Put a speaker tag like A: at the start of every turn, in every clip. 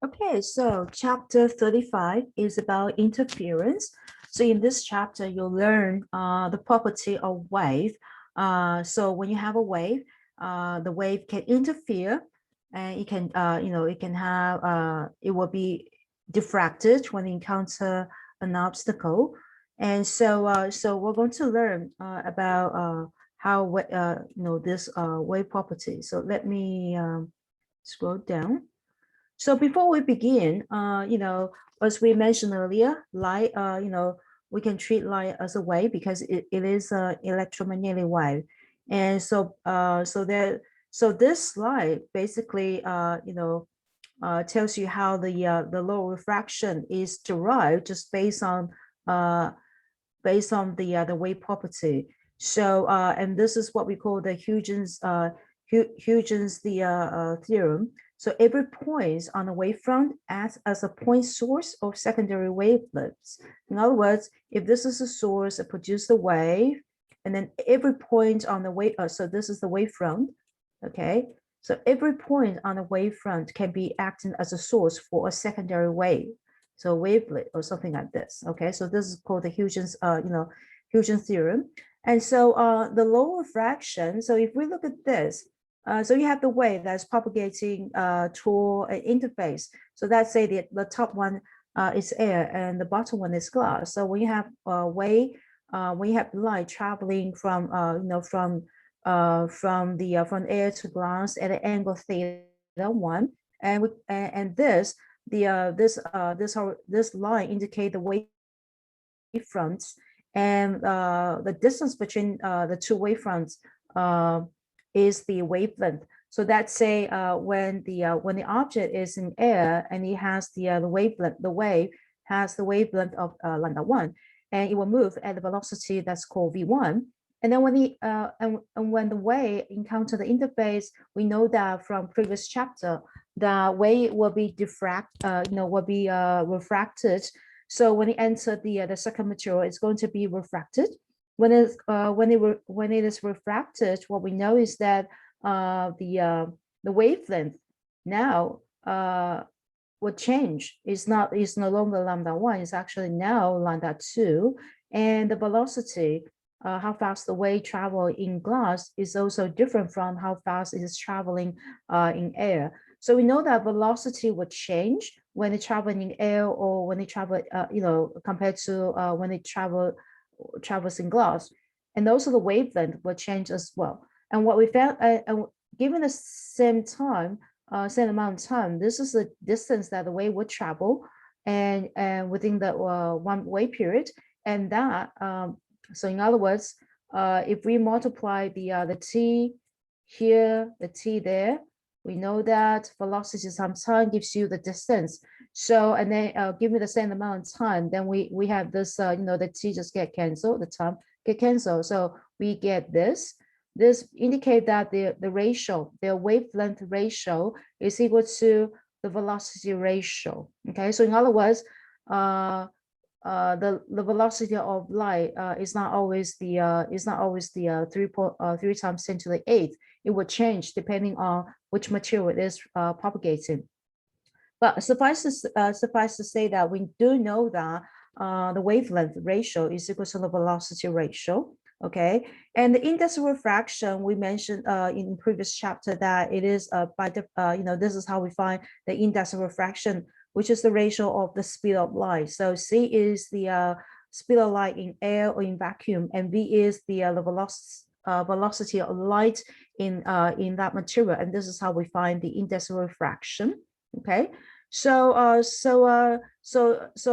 A: Okay, so chapter 35 is about interference. So in this chapter, you'll learn the property of wave. So when you have a wave, the wave can interfere, and it can, it can have, it will be diffracted when you encounter an obstacle. And so we're going to learn about how, this wave property. So let me scroll down. So before we begin, as we mentioned earlier, light, we can treat light as a wave because it is an electromagnetic wave. And so this slide basically, tells you how the law of refraction is derived just uh, based on the wave property. So, and this is what we call the Huygens theorem. So every point on the wavefront acts as a point source of secondary wavelets. In other words, if this is a source that produces the wave, and then every point on the wave, so this is the wavefront, okay? So every point on the wavefront can be acting as a source for a secondary wave. So wavelet or something like this, okay? So this is called the Huygens, Huygens theorem. And so the law of refraction, so if we look at this, so you have the wave that's propagating toward an interface. So let's say the top one is air and the bottom one is glass. So when you have wave, when you have light traveling from from air to glass at an angle theta one, and this line indicate the wavefronts, and the distance between the two wavefronts is the wavelength. So let's say when the object is in air and it has the wavelength, the wave has the wavelength of lambda one, and it will move at the velocity that's called v1. And then when the wave encounter the interface, we know that from previous chapter, the wave will be refracted. So when it enters the second material, it's going to be refracted. When it is refracted, what we know is that the wavelength now will change. It's no longer lambda one. It's actually now lambda two, and the velocity, how fast the wave travel in glass, is also different from how fast it is traveling in air. So we know that velocity will change when it travel in air or when it travel, compared to when it travels in glass. And also the wavelength will change as well. And what we found, given the same time, same amount of time, this is the distance that the wave would travel, and within the one wave period, and that so in other words, if we multiply the t here, the t there, we know that velocity times time gives you the distance. So, and then give me the same amount of time, then we have this, the t just get canceled, the time get canceled. So we get this. This indicate that the ratio, the wavelength ratio is equal to the velocity ratio. Okay, so in other words, the velocity of light is not always the 3 times 10 to the 8th. It will change depending on which material it is propagating. But suffice to say that we do know that the wavelength ratio is equal to the velocity ratio. Okay, and the index of refraction, we mentioned in previous chapter that it is by the this is how we find the index of refraction, which is the ratio of the speed of light. So c is the speed of light in air or in vacuum, and v is the velocity of light in that material, and this is how we find the index of refraction. Okay, so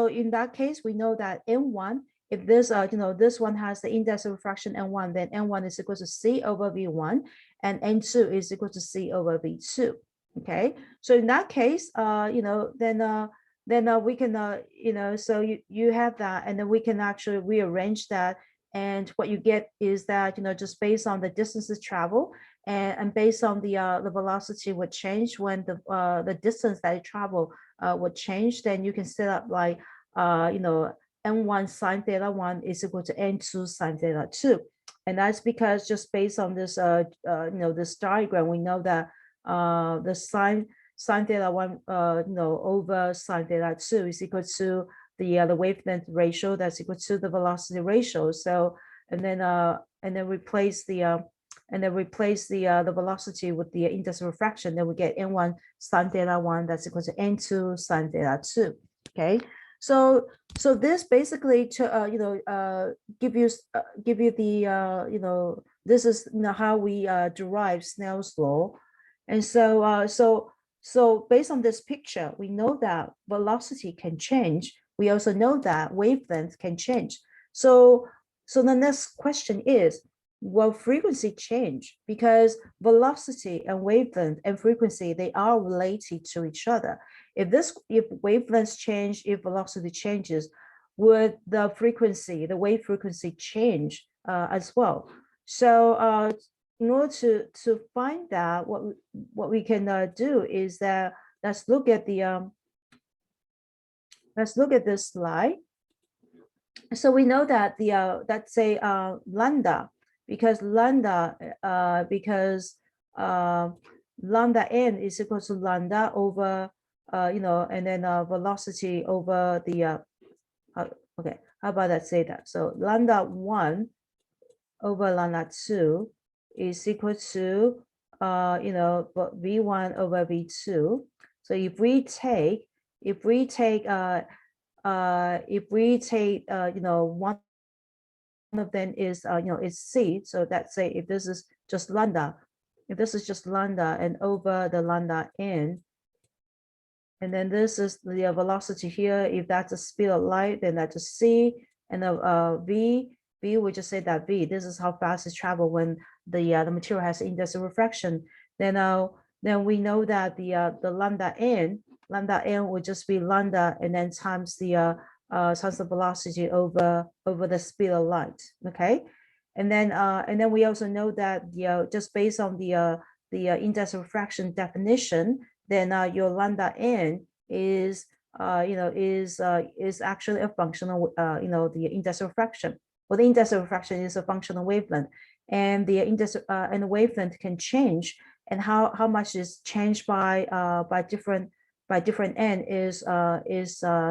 A: in that case, we know that n1, if this this one has the index of refraction n1, then n1 is equal to c over v1, and n2 is equal to c over v2. Okay, so in that case, then we can so you have that, and then we can actually rearrange that, and what you get is that just based on the distances travel, and based on the velocity would change when the distance that it travel would change, then you can set up like n1 sine theta 1 is equal to n2 sine theta 2, and that's because just based on this this diagram, we know that the sine theta 1 over sine theta 2 is equal to the wavelength ratio that's equal to the velocity ratio. So and then replace the velocity with the index of refraction, then we get n1 sine theta 1 that's equal to n2 sine theta 2. Okay, so this basically to give you the this is how we derive Snell's law. And so based on this picture, we know that velocity can change. We also know that wavelength can change. So the next question is, will frequency change? Because velocity and wavelength and frequency, they are related to each other. If wavelengths change, if velocity changes, would the frequency, the wave frequency change as well? So in order to find that, what we can do is that let's look at this slide. So we know that let's say lambda, because lambda n is equal to lambda over and then velocity over the okay, how about let's say that. So lambda 1 over lambda 2 is equal to v1 over v2. So if we take one of them is is c. So let's say if this is just lambda, and over the lambda n, and then this is the velocity here. If that's a speed of light, then that's a c, and v we just say that v, this is how fast it travels when the material has index of refraction. Then we know that the lambda n would just be lambda and then times the velocity over the speed of light. Okay, and then we also know that just based on the index of refraction definition, then your lambda n is actually a function of the index of refraction. Well, the index of refraction is a function of wavelength, and the index and the wavelength can change, and how much is changed by different n is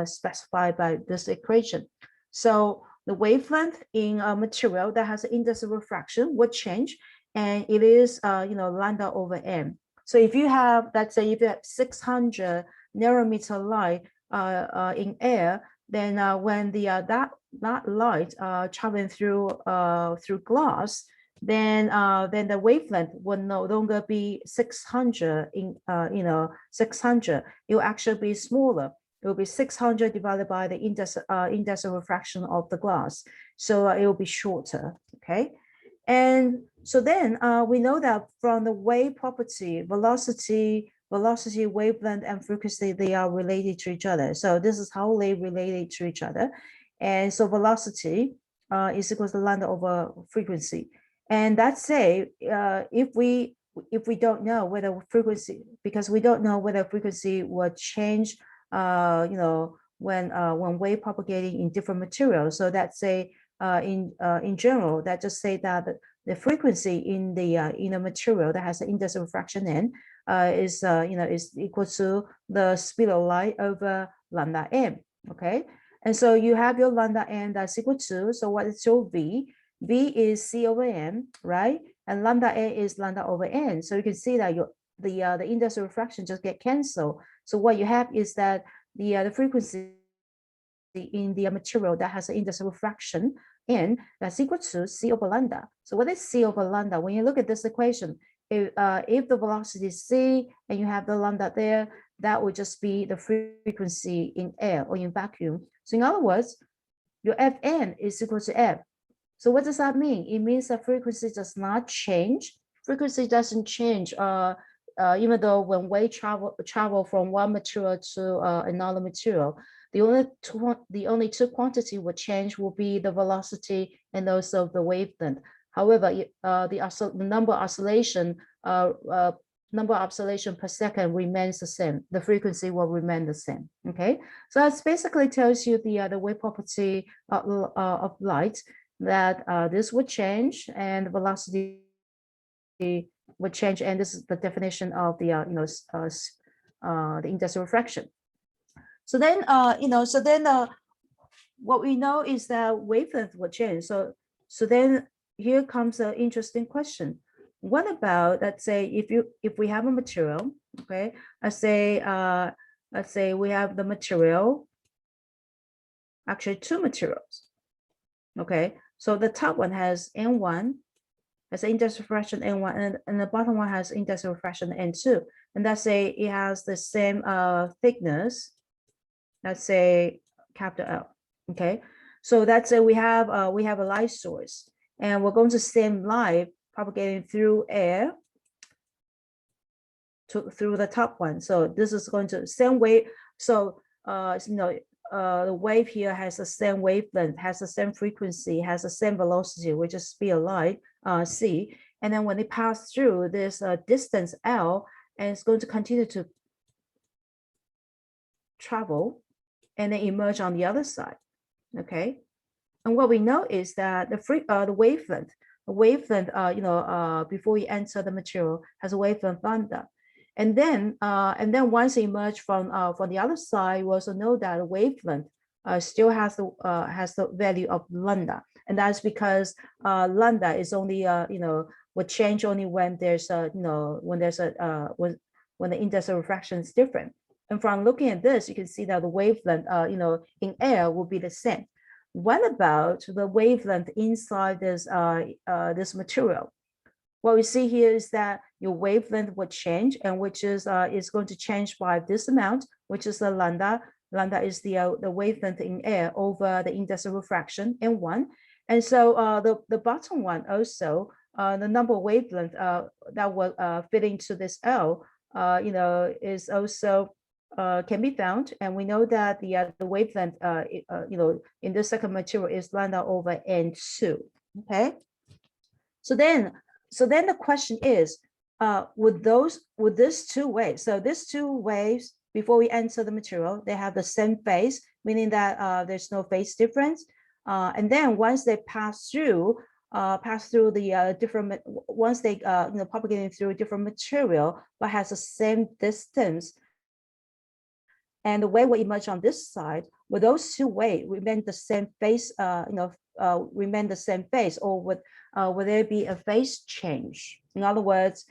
A: specified by this equation. So the wavelength in a material that has an index of refraction would change, and it is lambda over n. So if you have, let's say, if you have 600 nanometer light in air, then when that light traveling through glass, then the wavelength will no longer be 600 in 600. It will actually be smaller. It will be 600 divided by the index of refraction of the glass. So it will be shorter. Okay, and so then we know that from the wave property, velocity, wavelength, and frequency, they are related to each other. So this is how they related to each other. And so velocity is equal to lambda over frequency. And let's say if we don't know whether frequency, because we don't know whether frequency will change, when wave propagating in different materials. So let's say in general, that just say that the frequency in a material that has an index of refraction n is equal to the speed of light over lambda n. Okay, and so you have your lambda n that's equal to, so what is your v? V is c over n, right? And lambda n is lambda over n. So you can see that the index of refraction just get canceled. So what you have is that the frequency in the material that has an index of refraction n that's equal to c over lambda. So what is c over lambda? When you look at this equation, if the velocity is c and you have the lambda there, that would just be the frequency in air or in vacuum. So in other words, your Fn is equal to F. So what does that mean? It means that frequency does not change. Frequency doesn't change even though when wave travel from one material to another material. The only two quantity will change will be the velocity and also the wavelength. However, the number of oscillation per second remains the same. The frequency will remain the same. Okay, so that basically tells you the wave property of light, that this would change and the velocity would change, and this is the definition of the the index of refraction. So then, what we know is that wavelength will change. So then here comes an interesting question. What about, let's say, if we have a material, okay, let's say we have the material, actually two materials, okay. So the top one has N1, has an index of refraction N1, and the bottom one has index of refraction N2. And let's say it has the same thickness, let's say capital L, okay. So let's say we have a light source, and we're going to send light propagating through air through the top one. So this is going to same wave. So the wave here has the same wavelength, has the same frequency, has the same velocity, which is speed of light, c. And then when it passes through this distance L, and it's going to continue to travel and then emerge on the other side, okay. And what we know is that the wavelength, before you enter the material, has a wavelength lambda. And then once it emerge from the other side, we also know that the wavelength still has the value of lambda, and that's because lambda is only will change only when there's when the index of refraction is different. And from looking at this, you can see that the wavelength in air will be the same. What about the wavelength inside this this material? What we see here is that your wavelength will change, and which is going to change by this amount, which is the lambda. Lambda is the wavelength in air over the index of refraction N1. And so the bottom one also, the number of wavelength that will fit into this L, is also can be found, and we know that the wavelength in this second material is lambda over N2. Okay, so then the question is, would these two waves, so these two waves before we enter the material, they have the same phase, meaning that there's no phase difference, and then once they pass through the different, once they propagating through a different material but has the same distance, and the wave will emerge on this side, will those two waves remain the same phase, remain the same phase, or would there be a phase change? In other words,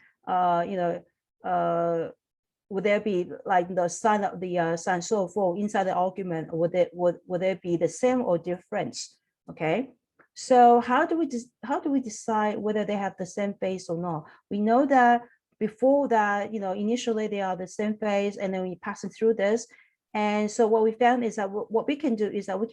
A: would there be like the sign of the sinusoidal flow inside the argument? Would there be the same or different? Okay. So how do we decide whether they have the same phase or not? We know that before that, initially they are the same phase, and then we pass it through this. And so what we found is that what we can do is that we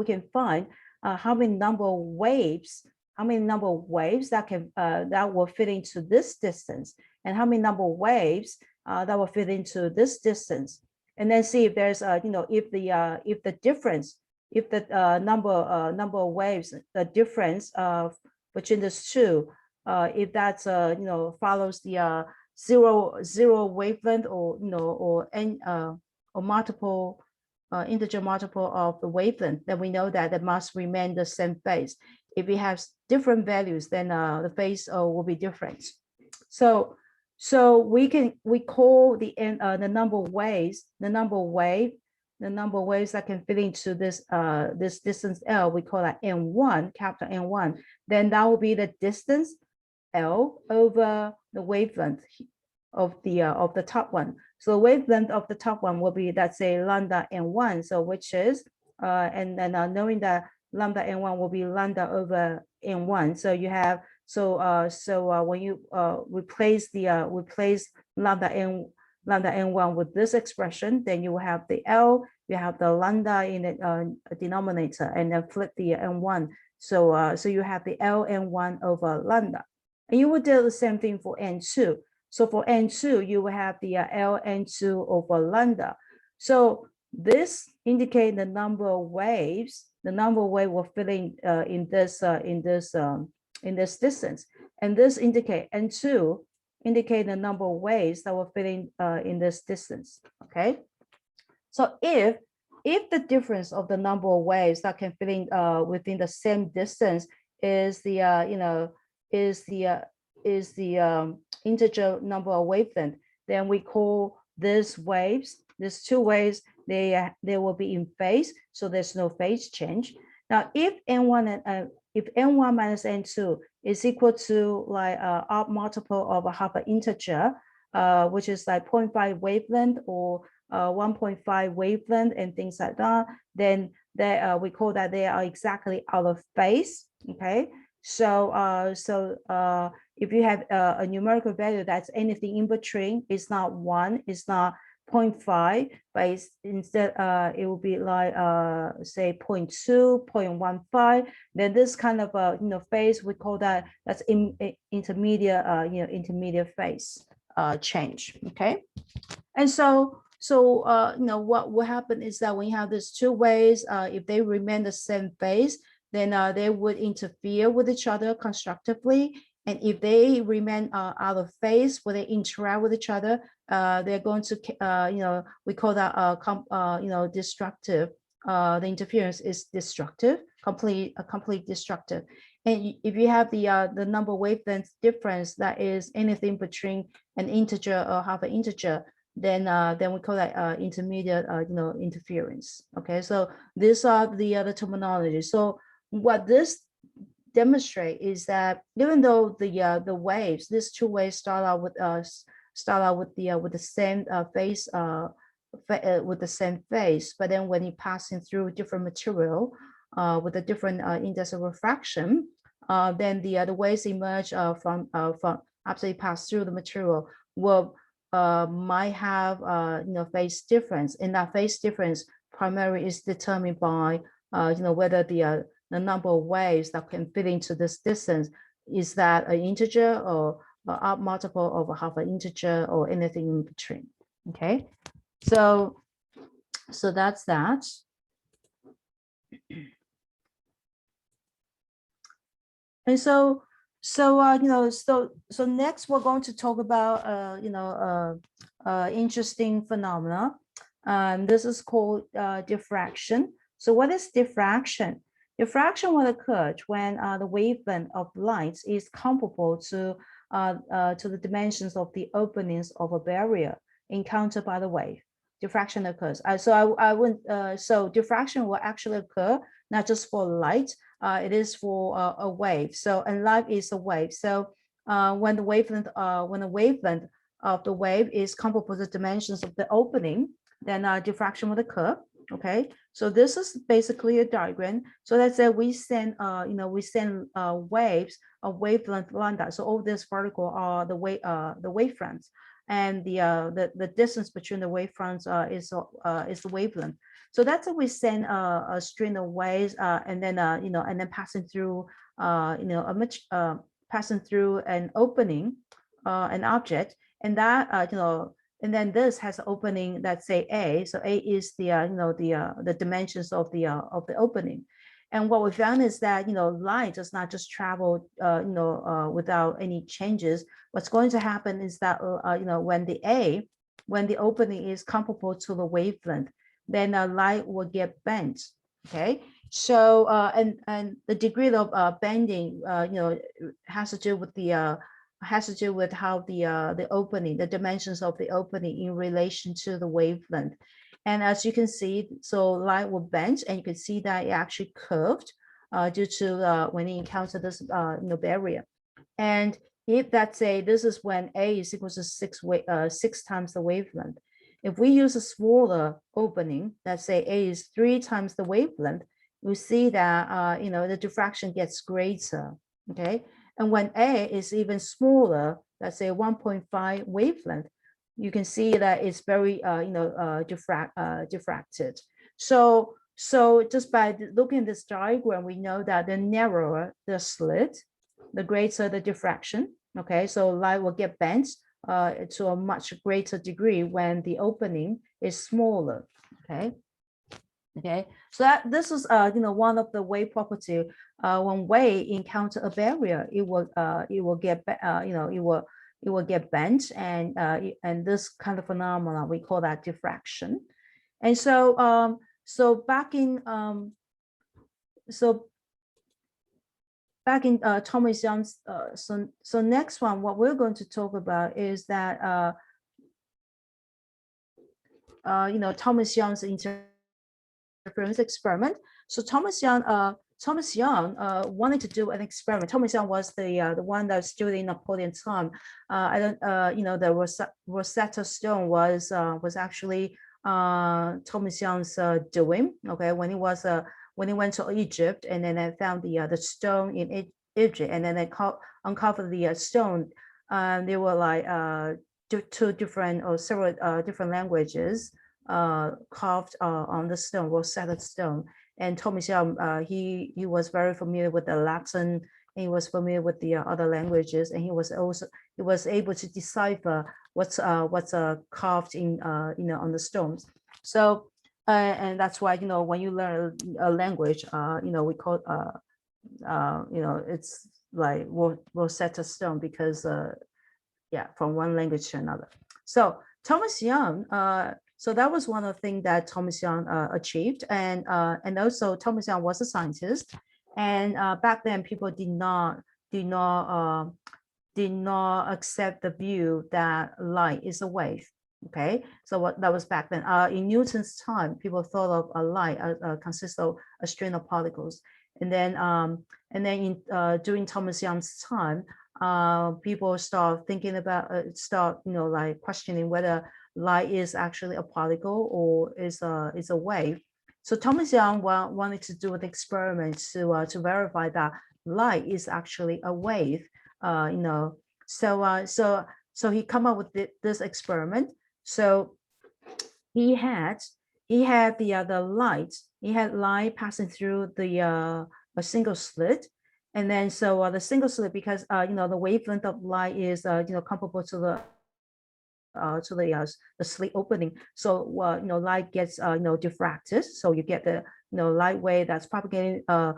A: can find how many number of waves that can that will fit into this distance, and how many number of waves that will fit into this distance, and then see if there's if the difference, if the number of waves, the difference between these two, if that's follows the zero wavelength, or multiple integer multiple of the wavelength, then we know that it must remain the same phase. If it has different values, then the phase will be different. So we call the number of waves, the number of waves that can fit into this this distance L, we call that N1, capital N1. Then that will be the distance L over the wavelength of the top one. So the wavelength of the top one will be, let's say, lambda N1. So which is and then knowing that lambda N1 will be lambda over N1. So you have when you replace lambda N1 with this expression, then you will have the L, you have the lambda in the denominator, and then flip the N1. So you have the L N1 over lambda. And you will do the same thing for N2. So for N2, you will have the L N2 over lambda. So this indicates the number of waves. The number of waves will fit in this distance, and this indicate N2 indicate the number of waves that will fit in this distance. Okay, so if the difference of the number of waves that can fit in within the same distance is the integer number of wavelength, then we call these waves, these two waves, they will be in phase, so there's no phase change. Now, if n1 and if n1 minus n2 is equal to like odd multiple of a half an integer, which is like 0.5 wavelength or 1.5 wavelength and things like that, then we call that they are exactly out of phase. Okay, so if you have a numerical value that's anything in between, it's not 1, it's not 0.5, but it's instead it will be like say 0.2, 0.15. Then this kind of phase, we call that's intermediate intermediate phase change. Okay, and so what will happen is that when you have these two waves, if they remain the same phase, then they would interfere with each other constructively. And if they remain out of phase, where they interact with each other, they're going to, we call that, destructive. The interference is destructive, complete destructive. And if you have the number wavelength difference that is anything between an integer or half an integer, then we call that intermediate, interference. Okay, so these are the terminology. So what this demonstrate is that even though the waves, these two waves start out with the same phase with the same phase, but then when you're passing through different material with a different index of refraction, then the waves emerge from after they pass through the material will might have phase difference, and that phase difference primarily is determined by whether the number of waves that can fit into this distance is that an integer or a multiple of a half an integer or anything in between. Okay, so that's that. And so next we're going to talk about interesting phenomena. This is called diffraction. So what is diffraction? Diffraction will occur when the wavelength of light is comparable to the dimensions of the openings of a barrier encountered by the wave. Diffraction occurs. So diffraction will actually occur not just for light, it is for a wave. So, and light is a wave. So when the wavelength of the wave is comparable to the dimensions of the opening, then diffraction will occur. Okay, so this is basically a diagram. So let's say we send waves of wavelength lambda. So all this vertical are the wavefronts, and the distance between the wavefronts is the wavelength. So that's how we send a string of waves, and then and then passing through passing through an opening, an object, and that and then this has an opening that say A. So A is the dimensions of the opening. And what we found is that light does not just travel without any changes. What's going to happen is that when the opening is comparable to the wavelength, then light will get bent. Okay, so and the degree of bending has to do with how the opening, the dimensions of the opening in relation to the wavelength. And as you can see, so light will bend, and you can see that it actually curved due to when you encounter this barrier. And if let's say this is when A is equal to 6 times the wavelength. If we use a smaller opening, let's say A is 3 times the wavelength, we see that the diffraction gets greater. Okay, and when A is even smaller, let's say 1.5 wavelength, you can see that it's very diffracted. So just by looking at this diagram, we know that the narrower the slit, the greater the diffraction. Okay, so light will get bent to a much greater degree when the opening is smaller. Okay. Okay, so this is one of the wave property. When wave encounter a barrier, it will get it will get bent, and this kind of phenomena we call that diffraction. And so back in Thomas Young's so next one, what we're going to talk about is that Thomas Young's interference experiment. So Thomas Young wanted to do an experiment. Thomas Young was the one that stood in Napoleon's time. I don't, the Rosetta Stone was actually Thomas Young's doing. Okay, when he went to Egypt, and then they found the stone in Egypt, and then they uncovered the stone. They were like two different or several different languages carved on the stone, Rosetta Stone. And Thomas Young, he was very familiar with the Latin, and he was familiar with the other languages, and he was able to decipher what's carved in on the stones. So and that's why when you learn a language, we call it's like Rosetta Stone, because yeah, from one language to another. So Thomas Young, so that was one of the things that Thomas Young achieved, and also Thomas Young was a scientist, and back then people did not accept the view that light is a wave. Okay, so that was back then. In Newton's time, people thought of a light consists of a string of particles, and then during Thomas Young's time, people start thinking about like questioning whether light is actually a particle or is a wave. So Thomas Young wanted to do an experiment to verify that light is actually a wave. So he come up with this experiment. So he had the light. He had light passing through a single slit, and then so the single slit, because the wavelength of light is comparable to the slit opening. So light gets diffracted. So you get the light wave that's propagating from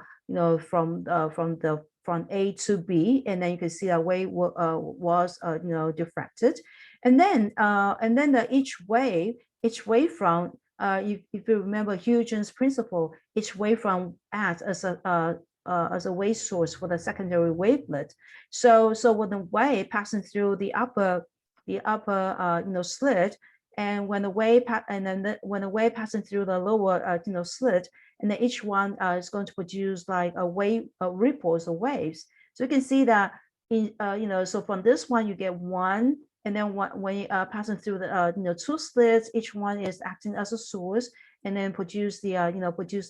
A: A to B, and then you can see that wave was diffracted, and then each wavefront, if you remember Huygens principle, each wavefront acts as a wave source for the secondary wavelet. So when the wave passing through the upper slit, and when the wave when the wave passing through the lower slit, and then each one is going to produce like a wave, ripples or waves. So you can see that so from this one you get one, and then when passing through the two slits, each one is acting as a source, and then produce the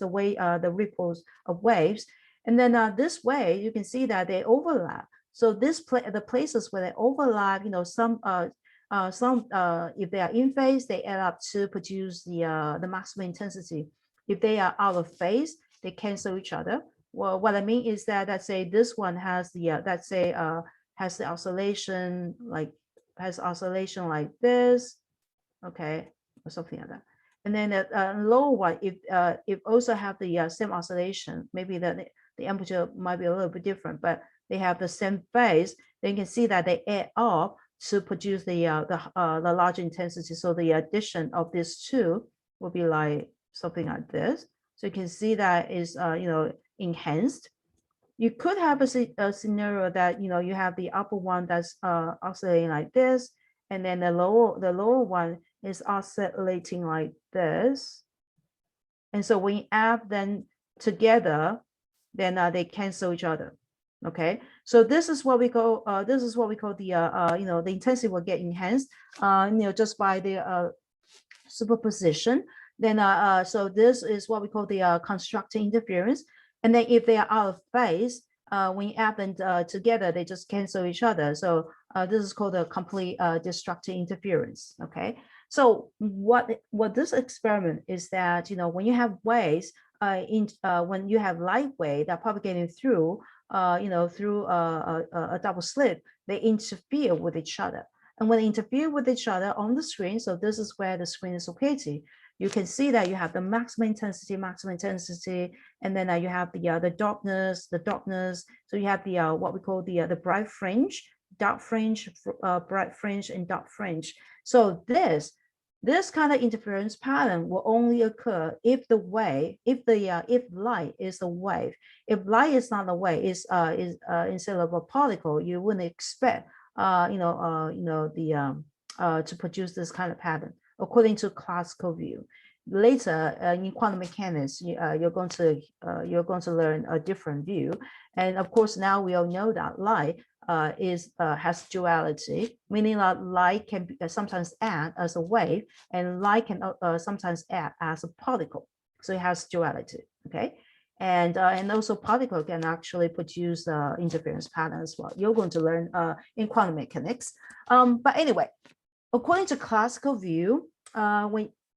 A: wave, the ripples of waves. And then this way you can see that they overlap. So the places where they overlap, some if they are in phase, they add up to produce the maximum intensity. If they are out of phase, they cancel each other. Well, what I mean is that, let's say this one has the has the oscillation like this, okay, or something like that. And then the lower one, if also have the same oscillation, maybe the amplitude might be a little bit different, but they have the same phase, then you can see that they add up to produce the large intensity. So the addition of these two will be like something like this. So you can see that is enhanced. You could have a scenario that you have the upper one that's oscillating like this, and then the lower one is oscillating like this. And so when you add them together, then they cancel each other. Okay, so this is what we call the the intensity will get enhanced just by the superposition. Then so this is what we call the constructing interference. And then if they are out of phase, when you add them together, they just cancel each other. So this is called a complete destructive interference. Okay, so what this experiment is that when you have waves when you have light wave that propagating through through a double slit, they interfere with each other. And when they interfere with each other on the screen, so this is where the screen is located, you can see that you have the maximum intensity, and then you have the darkness. So you have the what we call the bright fringe, dark fringe, bright fringe, and dark fringe. So this kind of interference pattern will only occur if if light is a wave. If light is not a wave, is instead of a particle, you wouldn't expect to produce this kind of pattern. according to classical view. Later in quantum mechanics, you're going to learn a different view. And of course, now we all know that light has duality, meaning that light can be, sometimes act as a wave, and light can sometimes act as a particle. So it has duality. Okay. And also particle can actually produce interference pattern as well. You're going to learn in quantum mechanics. But anyway, according to classical view,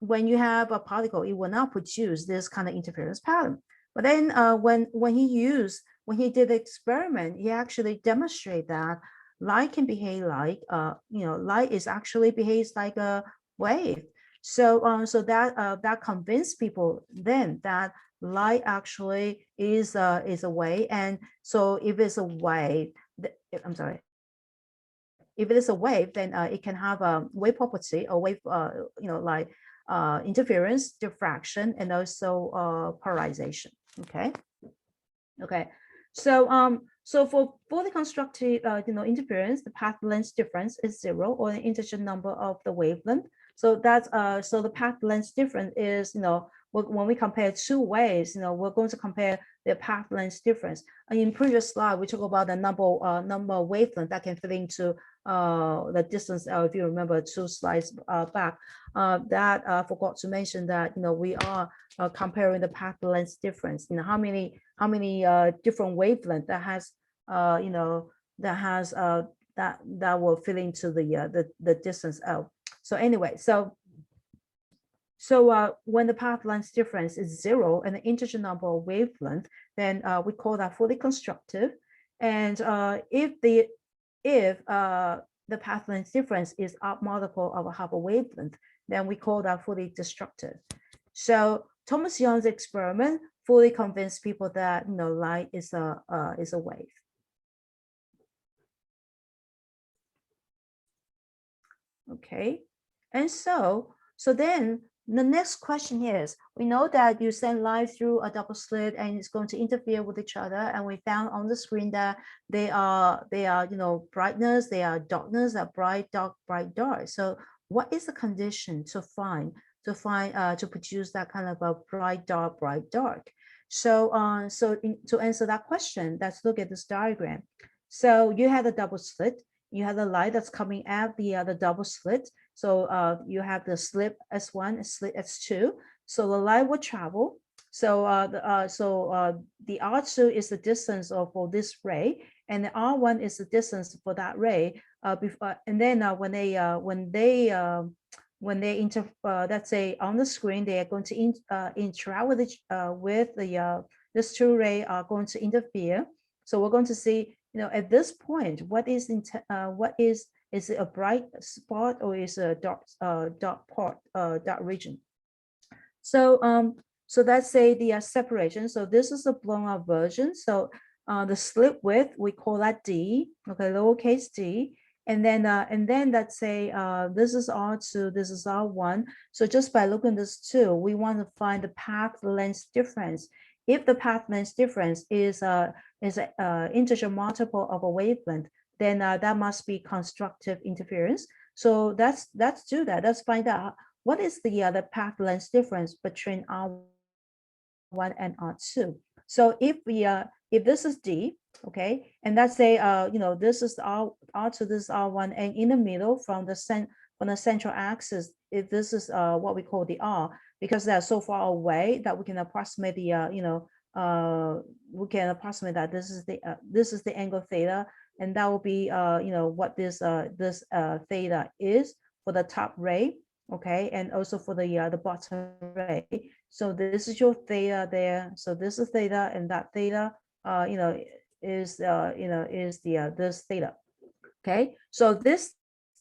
A: when you have a particle, it will not produce this kind of interference pattern. But then when he did the experiment, he actually demonstrated that light can behave like light is actually behaves like a wave. So that convinced people then that light actually is a wave. And so if it's a wave, I'm sorry, if it is a wave, then it can have a wave property or wave, like interference, diffraction, and also polarization. Okay. Okay. So for fully constructed, interference, the path length difference is 0, or an integer number of the wavelength. So that's so the path length difference is, when we compare two waves, we're going to compare the path length difference. And in previous slide, we talked about the number of wavelength that can fit into the distance. If you remember 2 slides back, that forgot to mention that we are comparing the path length difference. How many different wavelength that has that will fit into the distance L. So anyway, so when the path length difference is 0 and the integer number of wavelength, then we call that fully constructive. And if the path length difference is up multiple of a half a wavelength, then we call that fully destructive. So Thomas Young's experiment fully convinced people that light is a wave. Okay, and so then the next question is, we know that you send light through a double slit and it's going to interfere with each other, and we found on the screen that they are brightness, they are darkness, are bright, dark, bright, dark. So what is the condition to produce that kind of a bright, dark, bright, dark? So to answer that question, let's look at this diagram. So you have a double slit. You have the light that's coming out the double slit. So you have the slit S1 and slit S2. So the light will travel. So the R2 is the distance for this ray, and the R1 is the distance for that ray. And then when they let's say on the screen, they are going to interact with these two rays are going to interfere. So we're going to see, at this point, what is it a bright spot or is a dark region? So let's say the separation. So this is a blown up version. So the slit width, we call that D, okay, lowercase d. And then let's say this is R2, this is R1. So just by looking at this two, we want to find the path length difference. If the path length difference is an integer multiple of a wavelength, then that must be constructive interference. So let's do that. Let's find out what is the path length difference between R1 and R2. So if this is D, okay, and let's say this is R2, this is R1, and in the middle from the central axis, if this is what we call the R, because they're so far away that we can approximate the we can approximate that this is the angle theta, and that will be what this theta is for the top ray, okay, and also for the bottom ray. So this is your theta there. So this is theta, and that theta is this theta. Okay, so this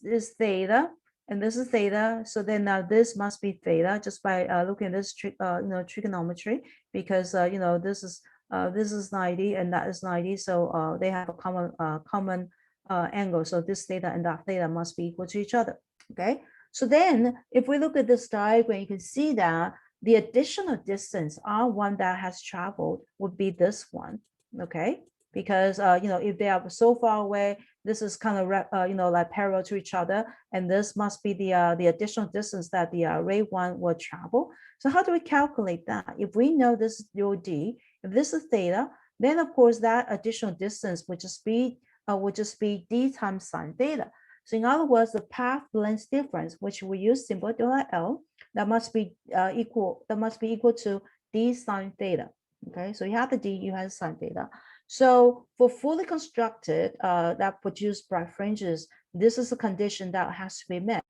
A: is theta and this is theta. So then now this must be theta just by looking at this trigonometry, because this is 90 and that is 90, so they have a common angle. So this theta and that theta must be equal to each other. Okay, so then if we look at this diagram, you can see that the additional distance R1 that has traveled would be this one. Okay, because if they are so far away, this is kind of like parallel to each other, and this must be the additional distance that the ray one will travel. So how do we calculate that? If we know this is rho d, if this is theta, then of course that additional distance would just be d times sine theta. So in other words, the path length difference, which we use symbol delta L, that must be equal to d sine theta. Okay, so you have the d, you have sine theta. So for fully constructed that produce bright fringes, this is a condition that has to be met.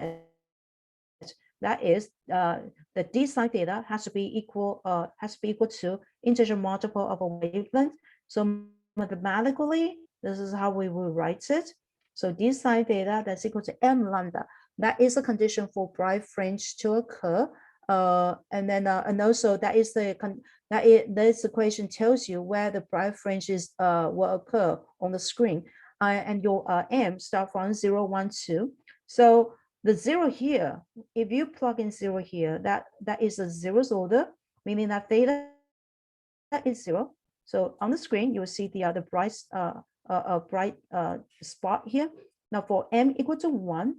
A: That is, the d sine theta has to be equal to integer multiple of a wavelength. So mathematically, this is how we will write it. So d sine theta, that's equal to m lambda. That is a condition for bright fringe to occur. And also this equation tells you where the bright fringes will occur on the screen. And your m start from 0, 1, 2. So the 0 here, if you plug in 0 here, that is a zeroth order, meaning that theta is 0. So on the screen, you will see the bright spot here. Now for m equal to 1,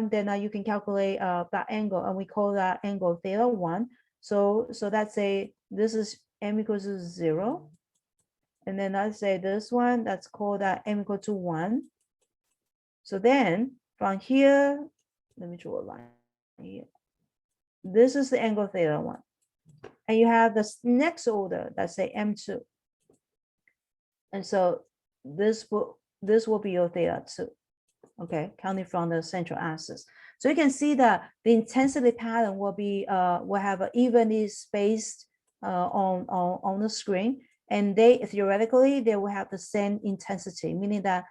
A: then you can calculate that angle, and we call that angle theta 1. So that's this is m equals to 0. And then let's say this one, that's called that m equal to 1. So then from here, let me draw a line here. This is the angle theta 1. And you have the next order, let's say m2. And so this will be your theta 2. Okay, counting from the central axis. So you can see that the intensity pattern will have an evenly spaced on the screen, and theoretically they will have the same intensity, meaning that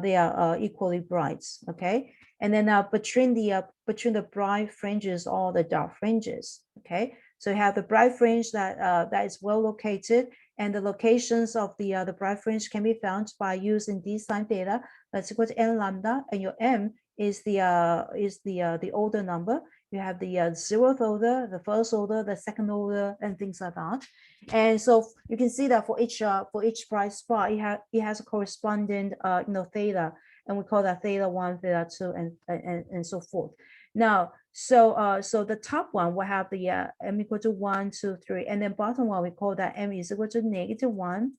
A: they are equally bright. Okay, and then between the bright fringes or the dark fringes. Okay, so you have the bright fringe that is well located, and the locations of the bright fringe can be found by using d sine theta. That's equal to n lambda, and your m is the order number. You have the 0th order, the 1st order, the 2nd order, and things like that. And so you can see that for each bright spot, it has a corresponding theta, and we call that theta 1, theta 2, and so forth. Now, so the top one will have the m equal to 1, 2, 3, and then bottom one we call that m is equal to -1,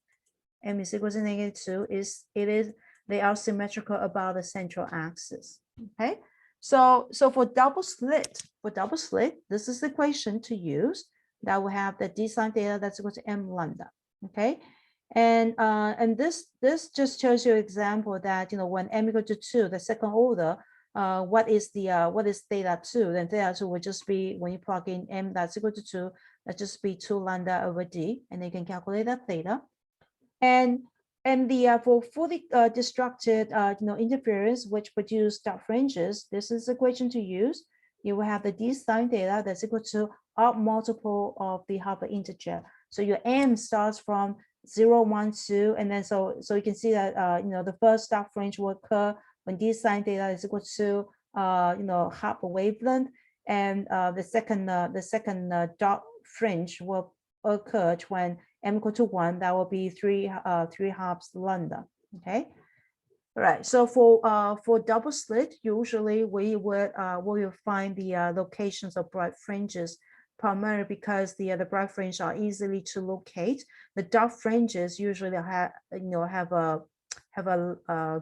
A: m is equal to -2. They are symmetrical about the central axis. Okay, so for double slit, this is the equation to use. That will have the d sine theta that's equal to m lambda. Okay, and this just shows you an example that when m equal to 2, the second order, what is theta 2? Then theta 2 would just be, when you plug in m that's equal to 2, that just be 2 lambda over d, and you can calculate that theta. And for fully destructed interference which produce dark fringes, this is the equation to use. You will have the d sine theta that's equal to odd multiple of the Hubble integer. So your m starts from 0, 1, 2, and then so you can see that the first dark fringe will occur when d sine theta is equal to Hubble wavelength, and the second dark fringe will occur when m equal to 1. That will be 3 halves lambda. Okay. All right. So for double slit, usually we will find the locations of bright fringes, primarily because the bright fringes are easily to locate. The dark fringes usually have a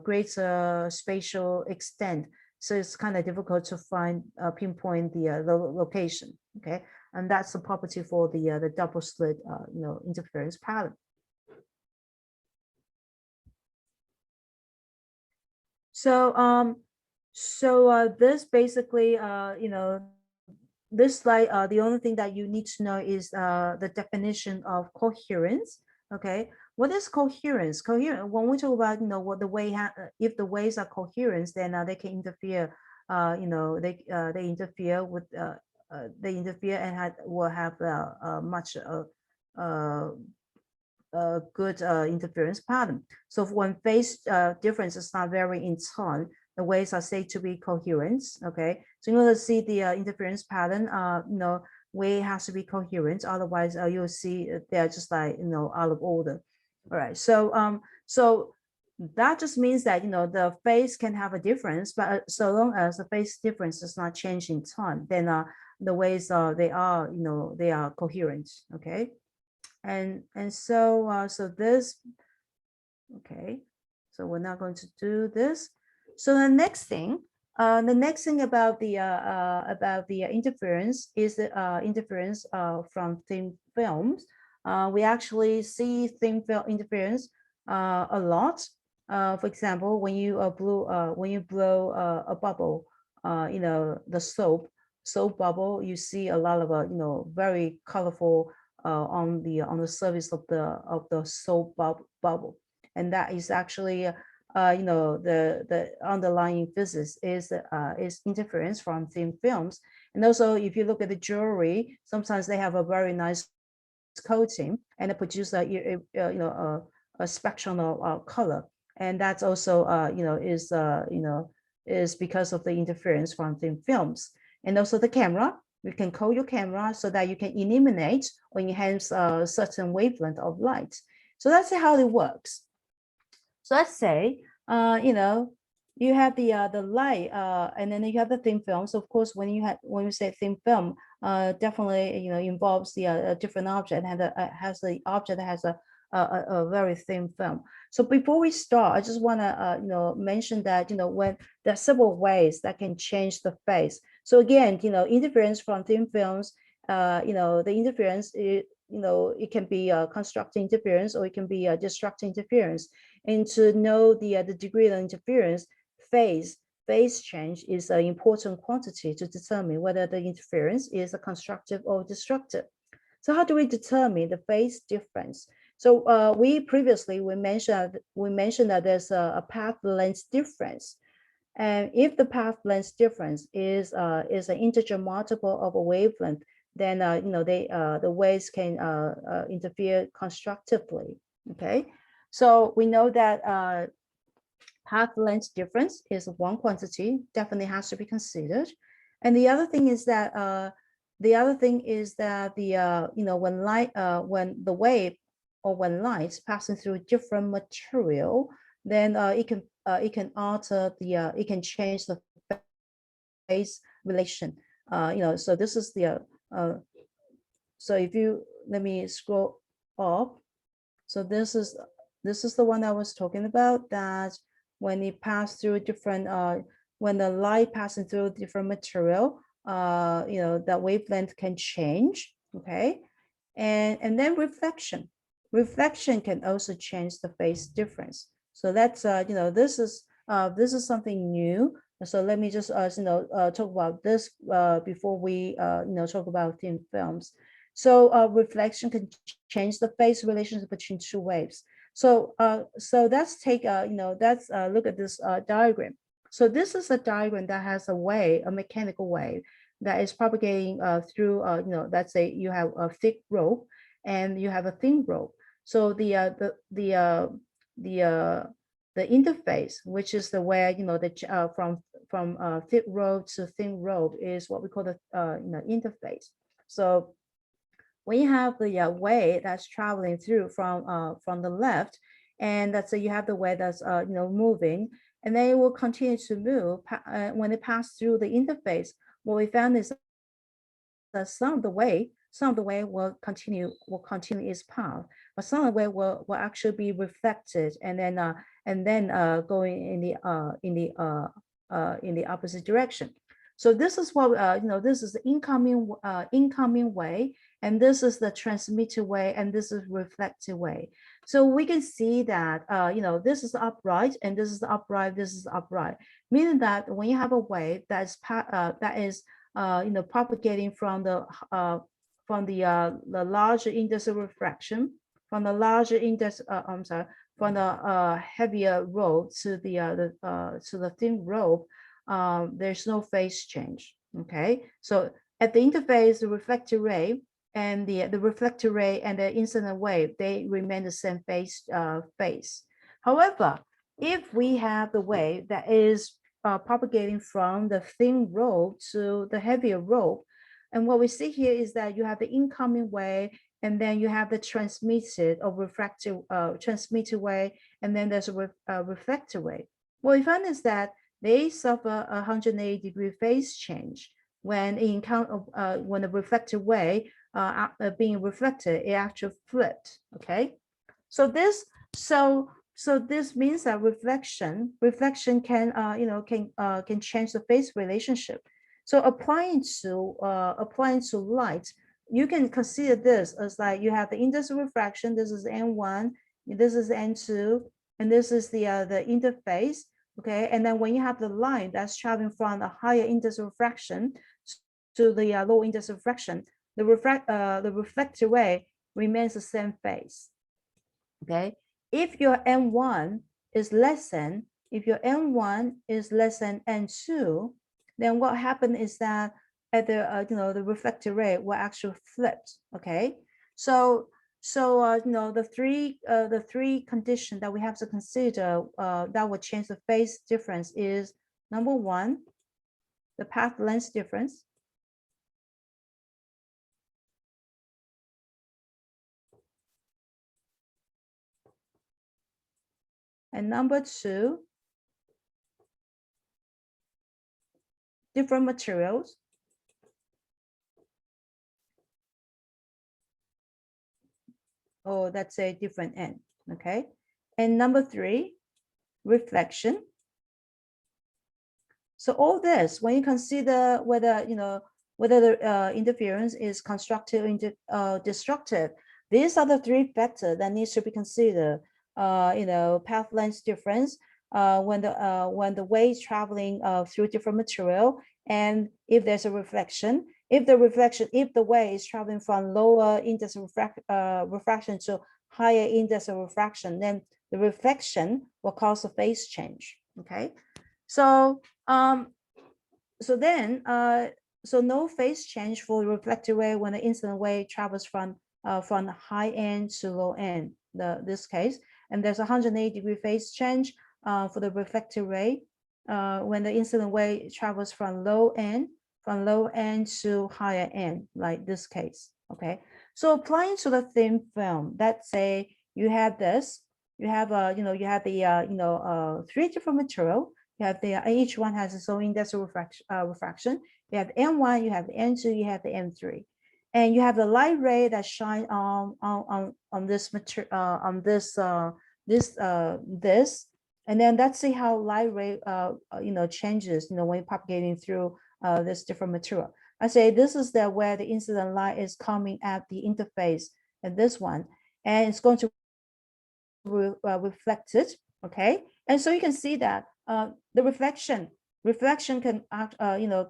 A: greater spatial extent, so it's kind of difficult to pinpoint the location. Okay, and that's the property for the double slit interference pattern. So this basically this slide, the only thing that you need to know is the definition of coherence. Okay, what is coherence? When we talk about what the wave, if the waves are coherent, then they can interfere. They interfere with they interfere and will have much good interference pattern. So when phase difference is not very in time, the waves are said to be coherent. Okay, so in order to see the interference pattern, wave has to be coherent. Otherwise, you'll see they're just like out of order. All right. So that just means that, the phase can have a difference, but so long as the phase difference does not change in time, then the waves they are, they are coherent. Okay. And so this, okay, so we're not going to do this. So the next thing about the interference is the interference from thin films. We actually see thin film interference a lot. For example, when you blow a bubble, the soap bubble, you see a lot of very colorful on the surface of the soap bubble, and that is actually the underlying physics is interference from thin films. And also, if you look at the jewelry, sometimes they have a very nice coating and it produces a spectrum of color, and that's also is because of the interference from thin films. And also the camera, you can coat your camera so that you can eliminate or enhance a certain wavelength of light. So that's how it works. So let's say, you have the light, and then you have the thin film. So of course, when you say thin film, definitely involves the different object and has the object that has a very thin film. So before we start, I just want to mention that when there are several ways that can change the phase. So again, interference from thin films, the interference it can be constructive interference or it can be destructive interference. And to know the degree of interference, phase change is an important quantity to determine whether the interference is a constructive or destructive. So how do we determine the phase difference? So we mentioned that there's a path length difference. And if the path length difference is an integer multiple of a wavelength, then the waves can interfere constructively. Okay, so we know that path length difference is one quantity, definitely has to be considered. And the other thing is that when the wave or when light is passing through different material, then it can alter it can change the phase relation. So this is so if you let me scroll up. So this is the one I was talking about, that when it passed through different when the light passing through different material, that wavelength can change. Okay, and then reflection can also change the phase difference. So that's this is something new. So let me just talk about this before we talk about thin films. So reflection can change the phase relationship between two waves. So let's take let's look at this diagram. So this is a diagram that has a mechanical wave that is propagating through let's say you have a thick rope and you have a thin rope. So the interface, which is the where from thick rope to thin rope, is what we call the interface. So when you have the wave that's traveling through from the left, and let's say you have the wave that's moving, and then it will continue to move when it passes through the interface. What we found is that some of the wave will continue its path, but some of the wave will actually be reflected and then going in the opposite direction. So this is what this is the incoming wave, and this is the transmitted wave, and this is reflected wave. So we can see that this is upright, and this is upright, this is upright, meaning that when you have a wave that is propagating from the larger index of refraction, from the larger index, from the heavier rope to the thin rope, there's no phase change. Okay, so at the interface, the reflected ray and the reflected ray and the incident wave, they remain the same phase. However, if we have the wave that is propagating from the thin rope to the heavier rope, and what we see here is that you have the incoming wave and then you have the transmitted or refracted transmitted wave, and then there's a reflected wave. What we found is that they suffer a 180-degree phase change when when the reflected wave being reflected, it actually flipped. Okay, so this this means that reflection can can change the phase relationship. So applying to light, you can consider this as like you have the index of refraction. This is N1, this is N2, and this is the interface. Okay, and then when you have the line that's traveling from the higher index of refraction to the low index of refraction, the reflected ray remains the same phase. Okay, if your N1 is less than N2, then what happened is that at the the reflected ray will actually flip. Okay, so the three conditions that we have to consider that will change the phase difference is number one, the path length difference. And number two, different materials. Or that's a different end. Okay. And number three, reflection. So all this, when you consider whether whether the interference is constructive or destructive, these are the three factors that needs to be considered. Path length difference, when the wave is traveling through different material, and if there's a reflection, if the wave is traveling from lower index of refraction to higher index of refraction, then the reflection will cause a phase change. Okay, so so no phase change for the reflected wave when the incident wave travels from high end to low end, this case, and there's a 180-degree phase change for the reflected ray when the incident wave travels from low end to higher end, like this case. Okay, so applying to the thin film, let's say you have this, you have three different material. You have each one has its own index of refraction. You have N1, you have N2, you have the N3, and you have the light ray that shine on this material this, and then let's see how light ray changes when propagating through this different material. I say this is where the incident light is coming at the interface, and this one, and it's going to reflect it. Okay, and so you can see that the reflection can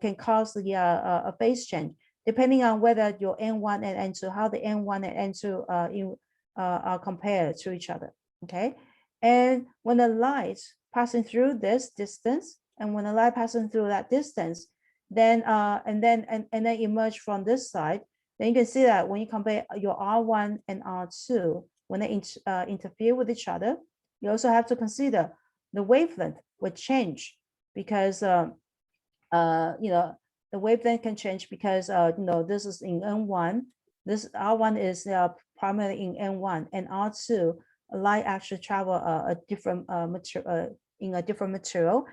A: can cause the a phase change depending on whether your N1 and N2, how the N1 and N2 are compared to each other. Okay, and when the light passing through this distance, and when the light passing through that distance, then and then emerge from this side, then you can see that when you compare your R1 and R2, when they interfere with each other, you also have to consider the wavelength will change because the wavelength can change because this is in N1, this R1 is primarily in N1, and R2 light actually travel a different material in a different material,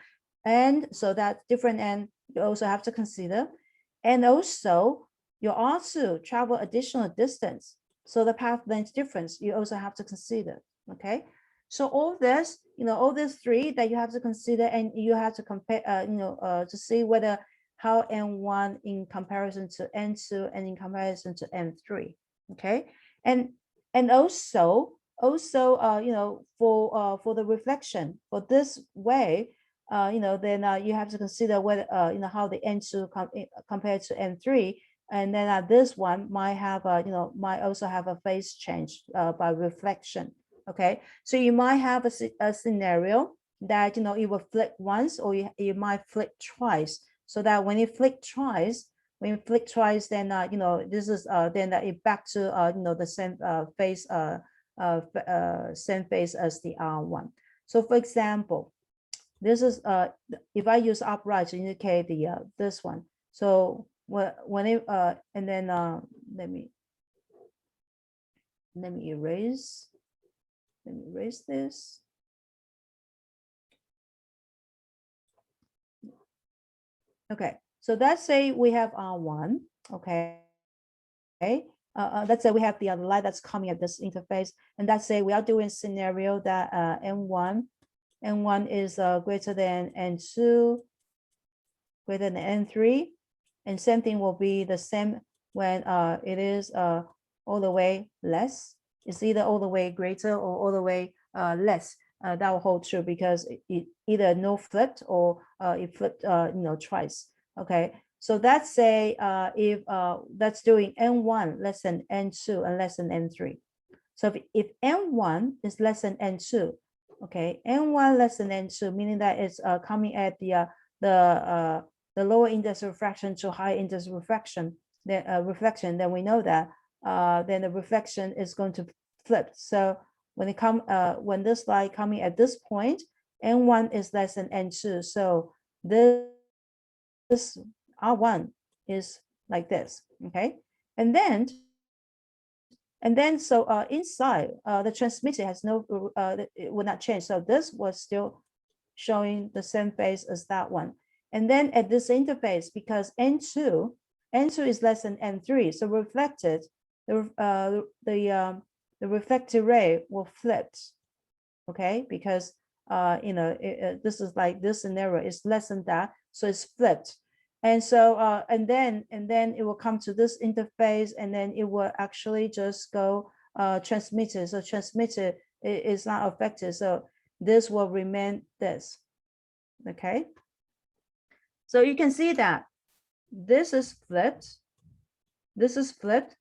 A: and so that different end you also have to consider, and also your R2 travel additional distance. So the path length difference you also have to consider. Okay, so all this, all these three that you have to consider, and you have to compare, to see whether how N1 in comparison to N2 and in comparison to N3. Okay, and also for the reflection for this way, then you have to consider whether how the N2 compared to N3. And then this one might have might also have a phase change by reflection. Okay, so you might have a scenario that it will flick once, or you might flick twice. So that when you flick twice, then this is then it back to the same phase same phase as the R1. So for example, this is if I use upright to indicate the this one. So when it and then let me Let me erase this. Okay, so let's say we have R1, okay. Let's say we have the other light that's coming at this interface, and let's say we are doing scenario that N1 is greater than N2, greater than N3, and same thing will be the same when it is all the way less. It's either all the way greater or all the way less. That will hold true because it either no flipped or it flipped twice. Okay, so let's say if that's doing N1 less than N2 and less than N3. So if N1 is less than N2, okay, N1 less than N2, meaning that it's coming at the lower index refraction to high index refraction, then we know that then the reflection is going to flip. So when this light coming at this point, N1 is less than N2. So this R1 is like this, okay? And then so inside the transmitter has no it will not change. So this was still showing the same phase as that one. And then at this interface, because N2 is less than N3, so reflected the reflected ray will flip, okay? Because this is like this scenario is less than that, so it's flipped. And so and then it will come to this interface, and then it will actually just go transmitter. So transmitter is not affected, so this will remain this, okay? So you can see that this is flipped,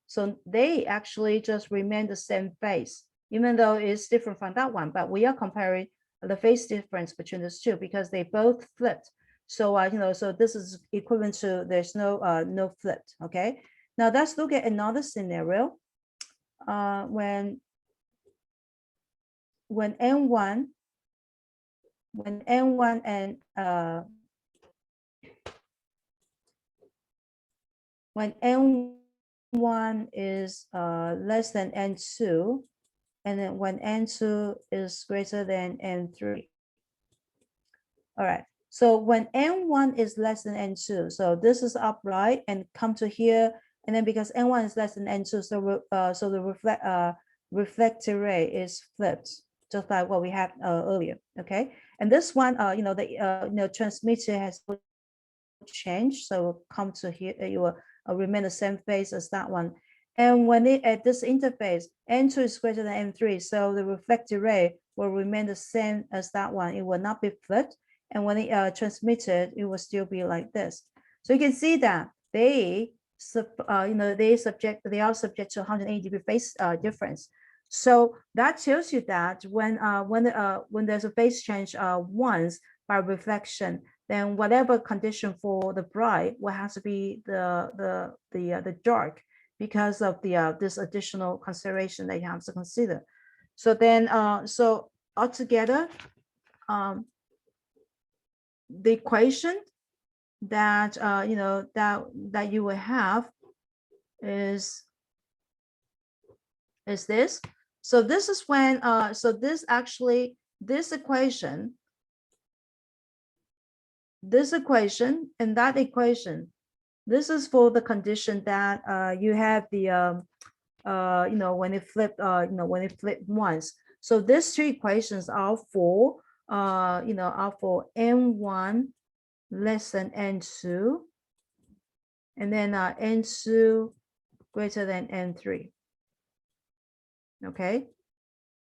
A: so they actually just remain the same phase, even though it's different from that one, but we are comparing the phase difference between these two because they both flipped. So so this is equivalent to there's no flipped, okay? Now let's look at another scenario. When N1 and when N1 is less than N2, and then when N2 is greater than N3. All right, so when N1 is less than N2, so this is upright and come to here, and then because N1 is less than N2, so the reflected ray is flipped, just like what we had earlier, okay? And this one, the transmitter has changed, so come to here, it will remain the same phase as that one. And when it at this interface, N2 is greater than N3, so the reflected ray will remain the same as that one. It will not be flipped. And when it transmitted, it will still be like this. So you can see that they are subject to 180 degree phase difference. So that tells you that when there's a phase change once by reflection, then whatever condition for the bright will have to be the dark, because of the this additional consideration that you have to consider. So then so altogether, the equation that that you will have is this. So this is when so this actually this equation and that equation, this is for the condition that you have the when it flipped when it flipped once. So these two equations are for are for N1 less than N2, and then N2 greater than N3. Okay,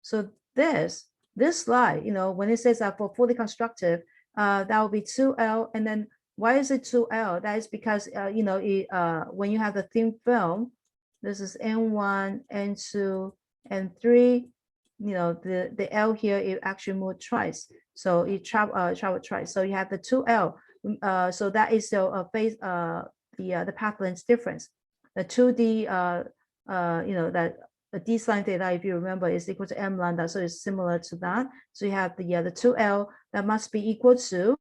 A: so this slide, when it says that for fully constructive, that will be 2L. And then why is it 2L? That is because when you have the thin film, this is N1, N2, N3, the L here, it actually moved twice, so it traveled twice, so you have the 2L. So that is the phase the path length difference. The 2D that the d sine theta, if you remember, is equal to m lambda, so it's similar to that. So you have the 2L that must be equal to,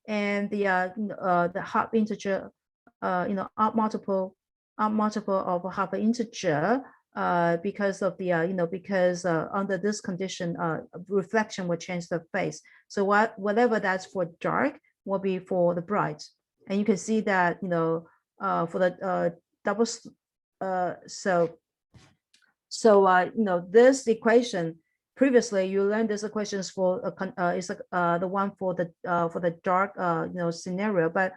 A: and the half integer, odd multiple of half an integer because of the because under this condition, reflection will change the phase. So whatever that's for dark will be for the bright, and you can see that for the double. This equation, previously you learned this equations for is the one for the dark scenario, but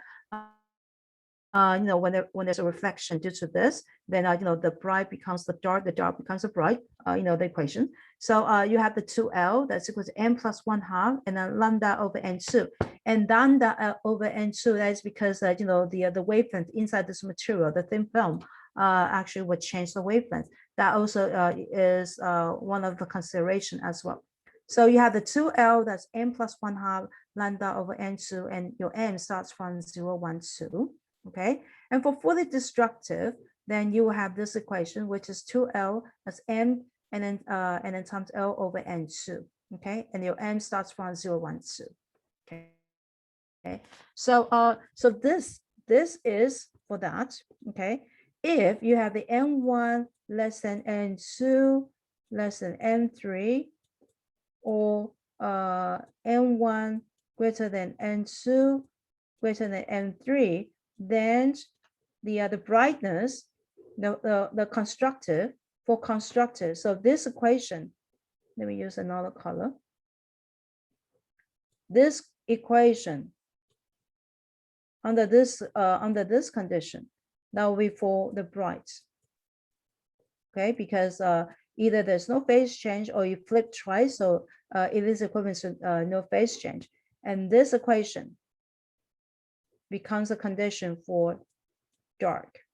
A: when there's a reflection due to this, then the bright becomes the dark becomes the bright, the equation. So you have the 2L that's equal to n plus 1/2 and then lambda over n2, and lambda over n2, that is because the wavelength inside this material, the thin film, actually would change the wavelength. That also is one of the consideration as well. So you have the 2L, that's n plus 1/2 lambda over n2, and your n starts from 0, 1, 2. Okay, and for fully destructive, then you will have this equation, which is 2L as n and then times L over n2. Okay, and your n starts from 0, 1, 2. Okay, so this is for that. Okay, if you have the n1 less than n2 less than n3, or n1 greater than n2 greater than n3, then the brightness, the constructive, for constructive. So this equation, let me use another color. This equation under this condition, that will be for the bright. Okay, because either there's no phase change or you flip twice, so it is equivalent to no phase change, and this equation becomes a condition for dark.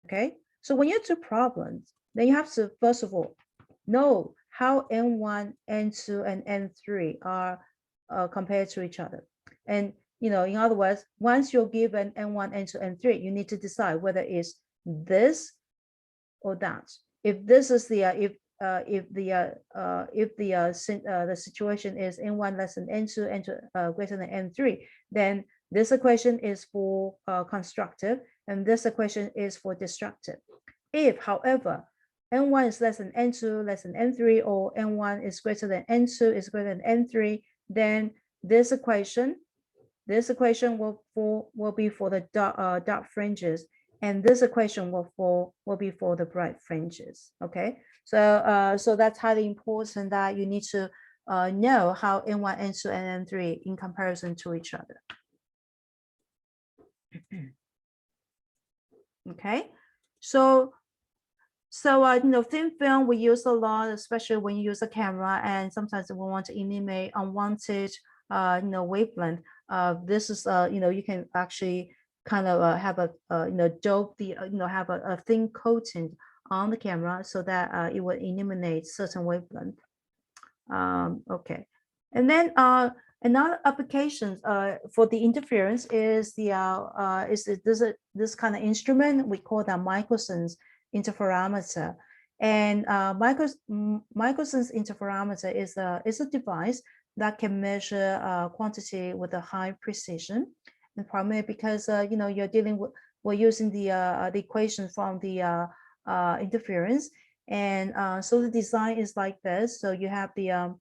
A: Okay, so when you do problems, then you have to first of all know how n1, n2, and n3 are compared to each other. And in other words, once you're given n1, n2, n3, you need to decide whether it's this or that. If this is the the situation is n1 less than n2, n2 greater than n3, then this equation is for constructive, and this equation is for destructive. If, however, n1 is less than n2, less than n3, or n1 is greater than n2, is greater than n3, then this equation will be for the dark fringes, and this equation will be for the bright fringes. Okay, so that's highly important that you need to know how n1, n2, and n3 in comparison to each other. Okay, so thin film we use a lot, especially when you use a camera, and sometimes we want to eliminate unwanted wavelength. This is you can actually kind of have a dope the have a thin coating on the camera so that it will eliminate certain wavelength. Okay, and then another application for the interference is this kind of instrument we call that Michelson's interferometer. And Michelson's interferometer is a device that can measure quantity with a high precision, and primarily because you're dealing with, we're using the equation from the interference. And so the design is like this. So you have the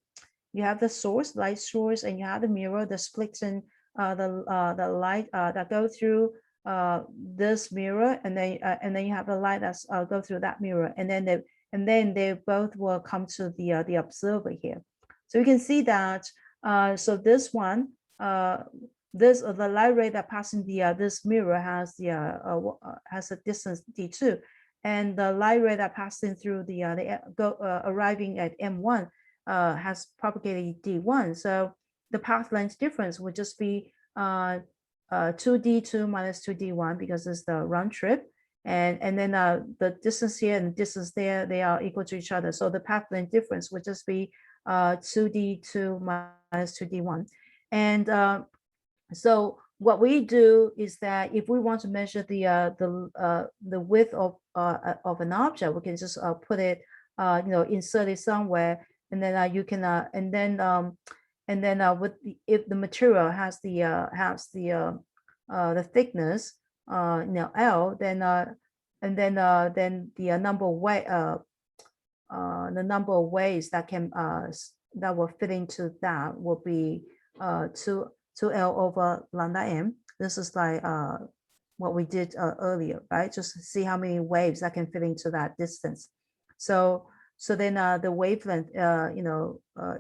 A: source, light source, and you have the mirror, the splitting the light that go through this mirror, and then you have the light that's go through that mirror, and then they both will come to the observer here. So you can see that so this one the light ray that passing this mirror has a distance d2, and the light ray that passing through arriving at m1 has propagated d1. So the path length difference would just be 2d2 minus 2d1 because it's the round trip, and then the distance here and the distance there, they are equal to each other. So the path length difference would just be 2d2 minus 2d1. And so what we do is that if we want to measure the width of an object, we can just put it, insert it somewhere, and then you can if the material has the thickness L, then and then the number of waves that can that will fit into that will be 2L over lambda m. This is like what we did earlier, right? Just to see how many waves that can fit into that distance. So then the wavelength,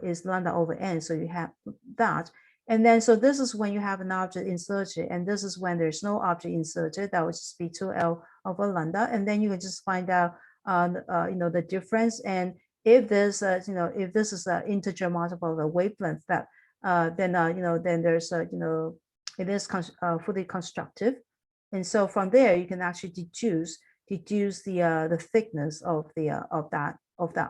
A: is lambda over n. So you have that. And then, so this is when you have an object inserted, and this is when there's no object inserted. That would just be 2L over lambda. And then you can just find out, the difference. And if there's, if this is an integer multiple of the wavelength, that then there's, it is fully constructive. And so from there, you can actually deduce the thickness of that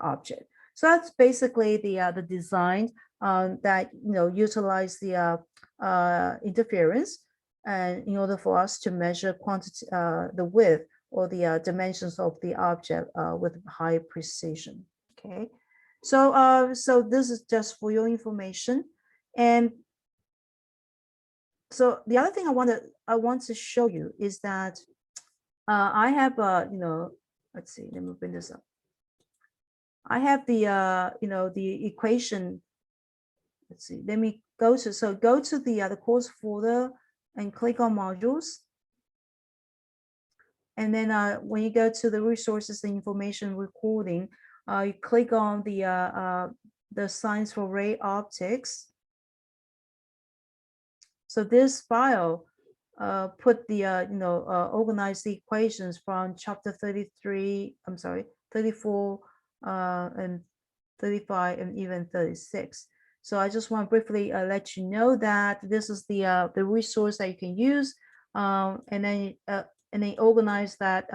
A: object. So that's basically the design that utilize the interference, and in order for us to measure quantity, the width or the dimensions of the object with high precision. Okay, so so this is just for your information. And so the other thing I want to show you is that I have let's see, let me bring this up. I have the the equation. Let's see, let me go to go to the course folder and click on modules. And then when you go to the resources and information recording, you click on the science for ray optics. So this file put the organize the equations from chapter 33, I'm sorry, 34 and 35 and even 36. So I just want to briefly let you know that this is the resource that you can use, and then organize that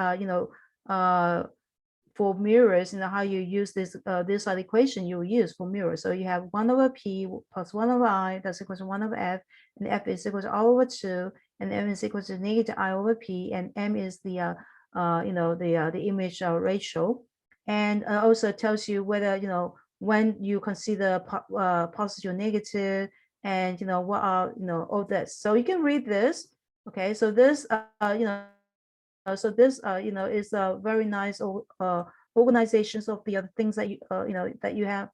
A: for mirrors, how you use this this equation you will use for mirrors. So you have 1 over p plus 1 over I, that's equal to 1 over f, and f is equal to r over 2, and m is equal to negative I over p, and m is the the image ratio, and also tells you whether when you consider positive or negative, and what are all this. So you can read this. Okay, so this so this is a very nice organizations of the other things that you that you have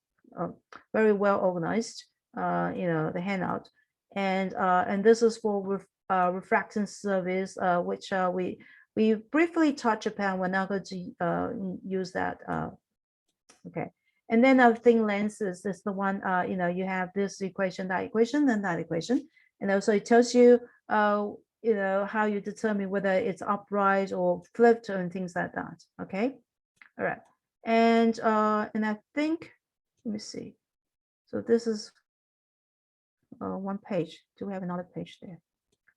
A: very well organized, the handout. And this is for refraction service, which we briefly touch upon. We're not going to use that. Okay. And then the thin lenses is the one, you have this equation, that equation, and that equation. And also it tells you, how you determine whether it's upright or flipped and things like that. Okay. All right. And I think, let me see. So this is one page. Do we have another page there?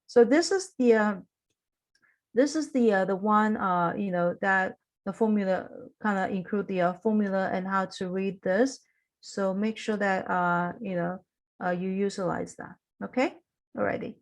A: So this is the one, that the formula kind of include the formula and how to read this. So make sure that you utilize that. Okay. Alrighty.